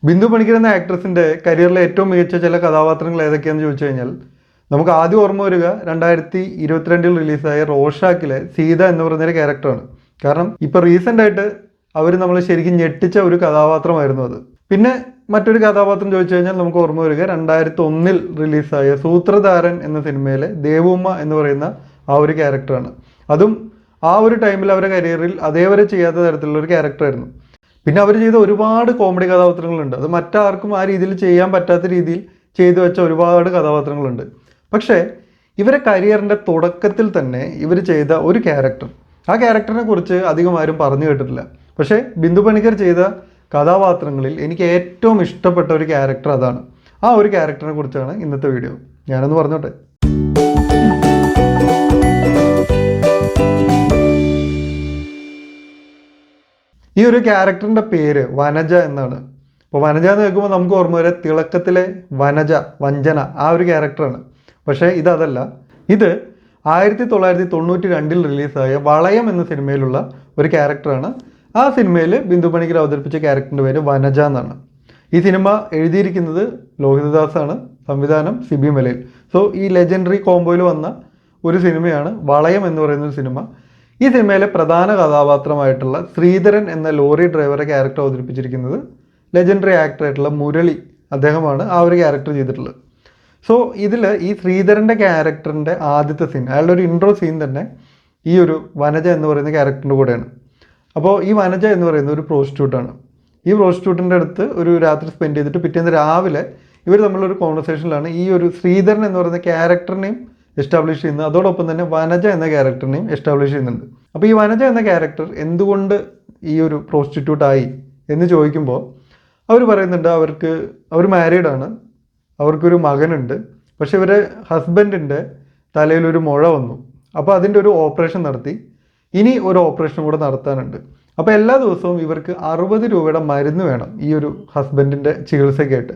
ബിന്ദു പണിക്കർ എന്ന ആക്ട്രസിൻ്റെ കരിയറിലെ ഏറ്റവും മികച്ച ചില കഥാപാത്രങ്ങൾ ഏതൊക്കെയാണെന്ന് ചോദിച്ചു കഴിഞ്ഞാൽ നമുക്ക് ആദ്യം ഓർമ്മ വരിക 2022 റിലീസായ റോഷാക്കിലെ സീത എന്ന് പറയുന്നൊരു ക്യാരക്ടറാണ്. കാരണം ഇപ്പോൾ റീസെൻ്റ് ആയിട്ട് അവർ നമ്മൾ ശരിക്കും ഞെട്ടിച്ച ഒരു കഥാപാത്രമായിരുന്നു അത്. പിന്നെ മറ്റൊരു കഥാപാത്രം ചോദിച്ചു കഴിഞ്ഞാൽ നമുക്ക് ഓർമ്മ വരിക 2001 റിലീസായ സൂത്രധാരൻ എന്ന സിനിമയിലെ ദേവുമ്മ എന്ന് പറയുന്ന ആ ഒരു ക്യാരക്ടറാണ്. അതും ആ ഒരു ടൈമിൽ അവരുടെ കരിയറിൽ അതേവരെ ചെയ്യാത്ത തരത്തിലുള്ള ഒരു ക്യാരക്ടറായിരുന്നു. പിന്നെ അവർ ചെയ്ത ഒരുപാട് കോമഡി കഥാപാത്രങ്ങളുണ്ട്. അത് മറ്റാർക്കും ആ രീതിയിൽ ചെയ്യാൻ പറ്റാത്ത രീതിയിൽ ചെയ്തു വെച്ച ഒരുപാട് കഥാപാത്രങ്ങളുണ്ട്. പക്ഷേ ഇവരെ കരിയറിൻ്റെ തുടക്കത്തിൽ തന്നെ ഇവർ ചെയ്ത ഒരു ക്യാരക്ടർ, ആ ക്യാരക്ടറിനെ കുറിച്ച് അധികം ആരും പറഞ്ഞു കേട്ടിട്ടില്ല. പക്ഷേ ബിന്ദു പണിക്കർ ചെയ്ത കഥാപാത്രങ്ങളിൽ എനിക്ക് ഏറ്റവും ഇഷ്ടപ്പെട്ട ഒരു ക്യാരക്ടർ അതാണ്. ആ ഒരു ക്യാരക്ടറിനെ കുറിച്ചാണ് ഇന്നത്തെ വീഡിയോ. ഞാനൊന്ന് പറഞ്ഞോട്ടെ. ഈ ഒരു ക്യാരക്ടറിൻ്റെ പേര് വനജ എന്നാണ്. അപ്പോൾ വനജ എന്ന് കേൾക്കുമ്പോൾ നമുക്ക് ഓർമ്മ വരെ തിളക്കത്തിലെ വനജ, വഞ്ചന, ആ ഒരു ക്യാരക്ടറാണ്. പക്ഷേ ഇതല്ല. ഇത് 1992 റിലീസായ വളയം എന്ന സിനിമയിലുള്ള ഒരു ക്യാരക്ടറാണ്. ആ സിനിമയിൽ ബിന്ദു പണിക്കർ അവതരിപ്പിച്ച ക്യാരക്ടറിൻ്റെ പേര് വനജ എന്നാണ്. ഈ സിനിമ എഴുതിയിരിക്കുന്നത് ലോഹിതദാസാണ്, സംവിധാനം സിബി മലയിൽ. സോ ഈ ലെജൻഡറി കോംബോയിൽ വന്ന ഒരു സിനിമയാണ് വളയം എന്ന് പറയുന്ന ഒരു സിനിമ. ഈ സിനിമയിലെ പ്രധാന കഥാപാത്രമായിട്ടുള്ള ശ്രീധരൻ എന്ന ലോറി ഡ്രൈവറെ ക്യാരക്ടർ അവതരിപ്പിച്ചിരിക്കുന്നത് ലെജൻഡറി ആക്ടറായിട്ടുള്ള മുരളി, അദ്ദേഹമാണ് ആ ഒരു ക്യാരക്ടർ ചെയ്തിട്ടുള്ളത്. സോ ഇതിൽ ഈ ശ്രീധരൻ്റെ ക്യാരക്ടറിൻ്റെ ആദ്യത്തെ സീൻ, അയാളുടെ ഒരു ഇൻട്രോ സീൻ തന്നെ ഈ ഒരു വനജ എന്ന് പറയുന്ന ക്യാരക്ടറിൻ്റെ കൂടെയാണ്. അപ്പോൾ ഈ വനജ എന്ന് പറയുന്നത് ഒരു പ്രോസ്റ്റിറ്റ്യൂട്ടാണ്. ഈ പ്രോസ്റ്റിറ്റ്യൂട്ടിൻ്റെ അടുത്ത് ഒരു രാത്രി സ്പെൻഡ് ചെയ്തിട്ട് പിറ്റേന്ന് രാവിലെ ഇവർ തമ്മിലൊരു കോൺവെർസേഷനിലാണ് ഈ ഒരു ശ്രീധരൻ എന്ന് പറയുന്ന ക്യാരക്ടറിനെയും എസ്റ്റാബ്ലിഷ് ചെയ്യുന്നത്. അതോടൊപ്പം തന്നെ വനജ എന്ന ക്യാരക്ടറിനെയും എസ്റ്റാബ്ലിഷ് ചെയ്യുന്നുണ്ട്. അപ്പോൾ ഈ വനജ എന്ന ക്യാരക്ടർ എന്തുകൊണ്ട് ഈ ഒരു പ്രോസ്റ്റിറ്റ്യൂട്ടായി എന്ന് ചോദിക്കുമ്പോൾ അവർ പറയുന്നുണ്ട് അവർ മാരീഡാണ്, അവർക്കൊരു മകനുണ്ട്. പക്ഷെ ഇവരെ ഹസ്ബൻഡിൻ്റെ തലയിലൊരു മുഴ വന്നു. അപ്പോൾ അതിൻ്റെ ഒരു ഓപ്പറേഷൻ നടത്തി, ഇനി ഒരു ഓപ്പറേഷൻ കൂടെ നടത്താനുണ്ട്. അപ്പോൾ എല്ലാ ദിവസവും ഇവർക്ക് 60 രൂപയുടെ മരുന്ന് വേണം ഈ ഒരു ഹസ്ബൻഡിൻ്റെ ചികിത്സയ്ക്കായിട്ട്.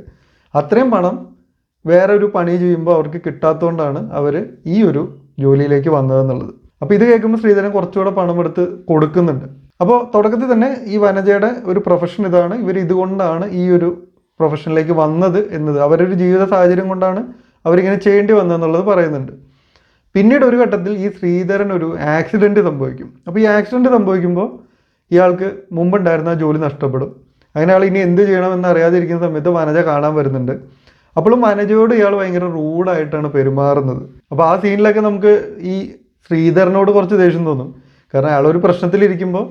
അത്രയും പണം വേറെ ഒരു പണി ചെയ്യുമ്പോൾ അവർക്ക് കിട്ടാത്തതുകൊണ്ടാണ് അവർ ഈ ഒരു ജോലിയിലേക്ക് വന്നതെന്നുള്ളത്. അപ്പോൾ ഇത് കേൾക്കുമ്പോൾ ശ്രീധരൻ കുറച്ചുകൂടെ പണം എടുത്ത് കൊടുക്കുന്നുണ്ട്. അപ്പോൾ തുടക്കത്തിൽ തന്നെ ഈ വനജയുടെ ഒരു പ്രൊഫഷൻ ഇതാണ്, ഇവർ ഇതുകൊണ്ടാണ് ഈ ഒരു പ്രൊഫഷനിലേക്ക് വന്നത് എന്നത്, അവരൊരു ജീവിത സാഹചര്യം കൊണ്ടാണ് അവരിങ്ങനെ ചെയ്യേണ്ടി വന്നതെന്നുള്ളത് പറയുന്നുണ്ട്. പിന്നീട് ഒരു ഘട്ടത്തിൽ ഈ ശ്രീധരൻ ഒരു ആക്സിഡൻറ്റ് സംഭവിക്കും. അപ്പോൾ ഈ ആക്സിഡൻറ്റ് സംഭവിക്കുമ്പോൾ ഇയാൾക്ക് മുമ്പുണ്ടായിരുന്ന ജോലി നഷ്ടപ്പെടും. അങ്ങനെ ആൾ ഇനി എന്ത് ചെയ്യണമെന്ന് അറിയാതിരിക്കുന്ന സമയത്ത് വനജ കാണാൻ വരുന്നുണ്ട്. അപ്പോഴും വനജയോട് ഇയാൾ ഭയങ്കര റൂഡായിട്ടാണ് പെരുമാറുന്നത്. അപ്പോൾ ആ സീനിലൊക്കെ നമുക്ക് ഈ ശ്രീധരനോട് കുറച്ച് ദേഷ്യം തോന്നും. കാരണം അയാളൊരു പ്രശ്നത്തിലിരിക്കുമ്പോൾ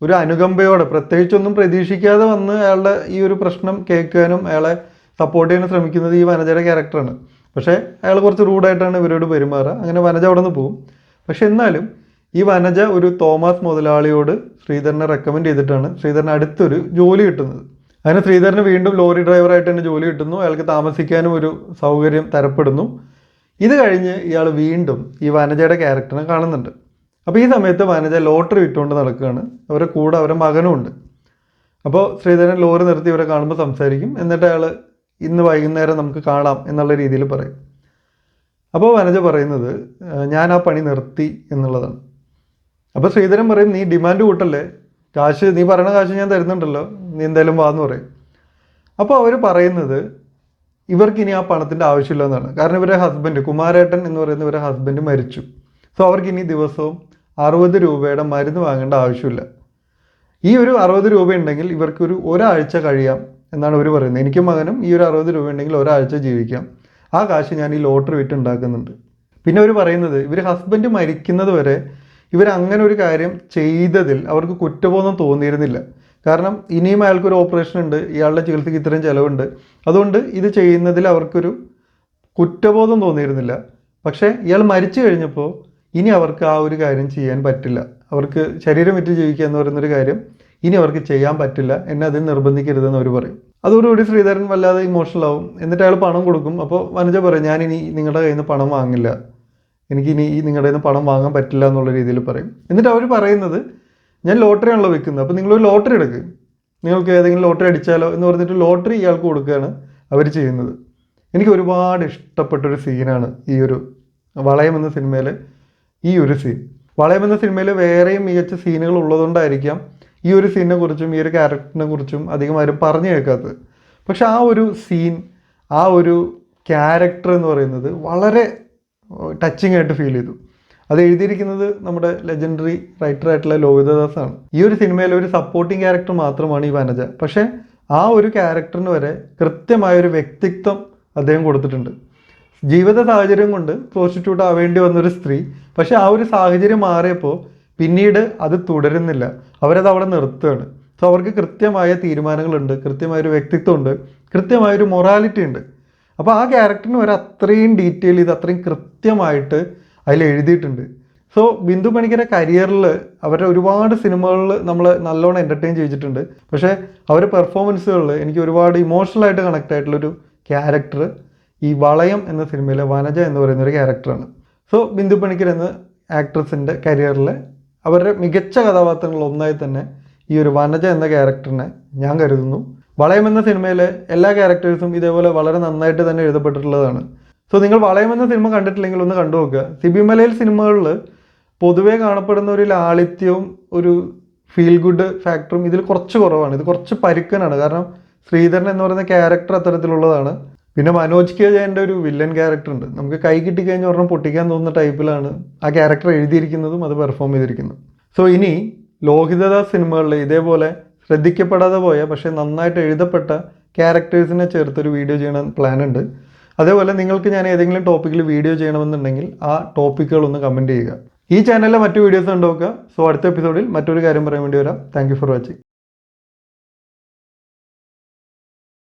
ഒരു അനുകമ്പയോടെ, പ്രത്യേകിച്ചൊന്നും പ്രതീക്ഷിക്കാതെ വന്ന് അയാളുടെ ഈ ഒരു പ്രശ്നം കേൾക്കാനും അയാളെ സപ്പോർട്ട് ചെയ്യാനും ശ്രമിക്കുന്നത് ഈ വനജയുടെ ക്യാരക്ടറാണ്. പക്ഷേ അയാൾ കുറച്ച് റൂഡായിട്ടാണ് ഇവരോട് പെരുമാറുക. അങ്ങനെ വനജ അവിടെ നിന്ന് പോകും. പക്ഷെ എന്നാലും ഈ വനജ ഒരു തോമസ് മുതലാളിയോട് ശ്രീധരനെ റെക്കമെൻഡ് ചെയ്തിട്ടാണ് ശ്രീധരന് അടുത്തൊരു ജോലി കിട്ടുന്നത്. അങ്ങനെ ശ്രീധരന് വീണ്ടും ലോറി ഡ്രൈവറായിട്ട് തന്നെ ജോലി കിട്ടുന്നു. അയാൾക്ക് താമസിക്കാനും ഒരു സൗകര്യം തരപ്പെടുന്നു. ഇത് കഴിഞ്ഞ് ഇയാൾ വീണ്ടും ഈ വനജയുടെ ക്യാരക്ടറിനെ കാണുന്നുണ്ട്. അപ്പോൾ ഈ സമയത്ത് വനജ ലോട്ടറി വിറ്റുകൊണ്ട് നടക്കുകയാണ്. അവരുടെ കൂടെ അവരുടെ മകനും ഉണ്ട്. അപ്പോൾ ശ്രീധരൻ ലോറി നിർത്തി ഇവരെ കാണുമ്പോൾ സംസാരിക്കും. എന്നിട്ട് അയാൾ ഇന്ന് വൈകുന്നേരം നമുക്ക് കാണാം എന്നുള്ള രീതിയിൽ പറയും. അപ്പോൾ വനജ പറയുന്നത് ഞാൻ ആ പണി നിർത്തി എന്നുള്ളതാണ്. അപ്പോൾ ശ്രീധരൻ പറയും, നീ ഡിമാൻഡ് കൂട്ടല്ലേ, നീ പറയുന്ന കാശ് ഞാൻ തരുന്നുണ്ടല്ലോ, നീ എന്തായാലും വാന്ന് പറയും. അപ്പോൾ അവർ പറയുന്നത് ഇവർക്കിനി ആ പണത്തിൻ്റെ ആവശ്യമില്ല എന്നാണ്. കാരണം ഇവരുടെ ഹസ്ബൻഡ് കുമാരേട്ടൻ എന്ന് പറയുന്ന ഇവരുടെ ഹസ്ബൻഡ് മരിച്ചു. സോ അവർക്കിനി ദിവസവും 60 രൂപയുടെ മരുന്ന് വാങ്ങേണ്ട ആവശ്യമില്ല. ഈ ഒരു 60 രൂപ ഉണ്ടെങ്കിൽ ഇവർക്കൊരു ഒരാഴ്ച കഴിയാം എന്നാണ് അവർ പറയുന്നത്. എനിക്കും മകനും ഈ ഒരു 60 രൂപ ഉണ്ടെങ്കിൽ ഒരാഴ്ച ജീവിക്കാം. ആ കാശ് ഞാൻ ഈ ലോട്ടറി വിറ്റ് ഉണ്ടാക്കുന്നുണ്ട്. പിന്നെ അവർ പറയുന്നത് ഇവർ ഹസ്ബൻഡ് മരിക്കുന്നത് വരെ ഇവരങ്ങനെ ഒരു കാര്യം ചെയ്തതിൽ അവർക്ക് കുറ്റബോധം തോന്നിയിരുന്നില്ല. കാരണം ഇനിയും അയാൾക്കൊരു ഓപ്പറേഷൻ ഉണ്ട്, ഇയാളുടെ ചികിത്സയ്ക്ക് ഇത്രയും ചിലവുണ്ട്. അതുകൊണ്ട് ഇത് ചെയ്യുന്നതിൽ അവർക്കൊരു കുറ്റബോധം തോന്നിയിരുന്നില്ല. പക്ഷേ ഇയാൾ മരിച്ചു കഴിഞ്ഞപ്പോൾ ഇനി അവർക്ക് ആ ഒരു കാര്യം ചെയ്യാൻ പറ്റില്ല. അവർക്ക് ശരീരം വിറ്റ് ജീവിക്കുക എന്ന് പറയുന്നൊരു കാര്യം ഇനി അവർക്ക് ചെയ്യാൻ പറ്റില്ല, എന്നെ അതിൽ നിർബന്ധിക്കരുതെന്ന് അവർ പറയും. അതോടുകൂടി ശ്രീധരൻ വല്ലാതെ ഇമോഷണൽ ആവും. എന്നിട്ട് അയാൾ പണം കൊടുക്കും. അപ്പോൾ വനജ പറയും, ഞാനിനി നിങ്ങളുടെ കയ്യിൽ നിന്ന് പണം വാങ്ങില്ല, എനിക്കിനി നിങ്ങളുടെ കയ്യിൽ നിന്ന് പണം വാങ്ങാൻ പറ്റില്ല എന്നുള്ള രീതിയിൽ പറയും. എന്നിട്ട് അവർ പറയുന്നത്, ഞാൻ ലോട്ടറി ആണല്ലോ വെക്കുന്നത്, അപ്പോൾ നിങ്ങളൊരു ലോട്ടറി എടുക്കുക, നിങ്ങൾക്ക് ഏതെങ്കിലും ലോട്ടറി അടിച്ചാലോ എന്ന് പറഞ്ഞിട്ട് ലോട്ടറി ഇയാൾക്ക് കൊടുക്കുകയാണ് അവർ ചെയ്യുന്നത്. എനിക്ക് ഒരുപാട് ഇഷ്ടപ്പെട്ടൊരു സീനാണ് ഈ ഒരു വളയം എന്ന സിനിമയിലെ ഈ ഒരു സീൻ. വളയം എന്ന സിനിമയിൽ വേറെയും മികച്ച സീനുകൾ ഉള്ളതുകൊണ്ടായിരിക്കാം ഈ ഒരു സീനിനെ കുറിച്ചും ഈ ഒരു ക്യാരക്ടറിനെ കുറിച്ചും അധികം ആരും പറഞ്ഞു കേൾക്കാത്തത്. പക്ഷെ ആ ഒരു സീൻ, ആ ഒരു ക്യാരക്ടർ എന്ന് പറയുന്നത് വളരെ ടച്ചിങ് ആയിട്ട് ഫീൽ ചെയ്തു. അത് എഴുതിയിരിക്കുന്നത് നമ്മുടെ ലെജൻഡറി റൈറ്ററായിട്ടുള്ള ലോഹിതദാസാണ്. ഈ ഒരു സിനിമയിലെ ഒരു സപ്പോർട്ടിങ് ക്യാരക്ടർ മാത്രമാണ് ഈ വനജ. പക്ഷേ ആ ഒരു ക്യാരക്ടറിന് വരെ കൃത്യമായൊരു വ്യക്തിത്വം അദ്ദേഹം കൊടുത്തിട്ടുണ്ട്. ജീവിത സാഹചര്യം കൊണ്ട് പ്രോസ്റ്റിറ്റ്യൂട്ട് ആവേണ്ടി വന്നൊരു സ്ത്രീ, പക്ഷെ ആ ഒരു സാഹചര്യം മാറിയപ്പോൾ പിന്നീട് അത് തുടരുന്നില്ല, അവരത് അവിടെ നിർത്തുകയാണ്. സോ അവർക്ക് കൃത്യമായ തീരുമാനങ്ങളുണ്ട്, കൃത്യമായൊരു വ്യക്തിത്വമുണ്ട്, കൃത്യമായൊരു മൊറാലിറ്റി ഉണ്ട്. അപ്പോൾ ആ ക്യാരക്ടറിന് വരെ അത്രയും ഡീറ്റെയിൽ ചെയ്ത് അത്രയും കൃത്യമായിട്ട് അതിൽ എഴുതിയിട്ടുണ്ട്. സോ ബിന്ദു പണിക്കരുടെ കരിയറിൽ അവരുടെ ഒരുപാട് സിനിമകളിൽ നമ്മൾ നല്ലോണം എൻ്റർടൈൻ ചെയ്തിട്ടുണ്ട്. പക്ഷേ അവരുടെ പെർഫോമൻസുകളിൽ എനിക്ക് ഒരുപാട് ഇമോഷണലായിട്ട് കണക്ട് ആയിട്ടുള്ളൊരു ക്യാരക്ടർ ഈ വളയം എന്ന സിനിമയിലെ വനജ എന്ന് പറയുന്ന ഒരു ക്യാരക്ടറാണ്. സോ ബിന്ദു പണിക്കർ എന്ന ആക്ട്രസിൻ്റെ കരിയറിലെ അവരുടെ മികച്ച കഥാപാത്രങ്ങളിൽ ഒന്നായി തന്നെ ഈ ഒരു വനജ എന്ന ക്യാരക്ടറിനെ ഞാൻ കരുതുന്നു. വളയം എന്ന സിനിമയിലെ എല്ലാ ക്യാരക്ടേഴ്സും ഇതേപോലെ വളരെ നന്നായിട്ട് തന്നെ എഴുതപ്പെട്ടിട്ടുള്ളതാണ്. സോ നിങ്ങൾ വളയം എന്ന സിനിമ കണ്ടിട്ടില്ലെങ്കിൽ ഒന്ന് കണ്ടു നോക്കുക. സിബി മലയിൽ സിനിമകളിൽ പൊതുവേ കാണപ്പെടുന്ന ഒരു ലാളിത്യവും ഒരു ഫീൽ ഗുഡ് ഫാക്ടറും ഇതിൽ കുറച്ച് കുറവാണ്. ഇത് കുറച്ച് പരുക്കനാണ്. കാരണം ശ്രീധരൻ എന്ന് പറയുന്ന ക്യാരക്ടർ അത്തരത്തിലുള്ളതാണ്. പിന്നെ മനോജ് കെ ജയൻ്റെ ഒരു വില്ലൻ ക്യാരക്ടർ ഉണ്ട്. നമുക്ക് കൈ കിട്ടിക്കഴിഞ്ഞ ഒരെണ്ണം പൊട്ടിക്കാൻ തോന്നുന്ന ടൈപ്പിലാണ് ആ ക്യാരക്ടർ എഴുതിയിരിക്കുന്നതും അത് പെർഫോം ചെയ്തിരിക്കുന്നതും. സോ ഇനി ലോഹിതദാസ് സിനിമകളിൽ ഇതേപോലെ ശ്രദ്ധിക്കപ്പെടാതെ പോയ പക്ഷേ നന്നായിട്ട് എഴുതപ്പെട്ട ക്യാരക്ടേഴ്സിനെ ചേർത്തൊരു വീഡിയോ ചെയ്യണം പ്ലാൻ ഉണ്ട്. അതേപോലെ നിങ്ങൾക്ക് ഞാൻ ഏതെങ്കിലും ടോപ്പിക്കിൽ വീഡിയോ ചെയ്യണമെന്നുണ്ടെങ്കിൽ ആ ടോപ്പിക്കുകളൊന്ന് കമൻറ്റ് ചെയ്യുക. ഈ ചാനലിലെ മറ്റു വീഡിയോസ് കണ്ടുനോക്കുക. സോ അടുത്ത എപ്പിസോഡിൽ മറ്റൊരു കാര്യം പറയാൻ വേണ്ടി വരാം. Thank you for watching.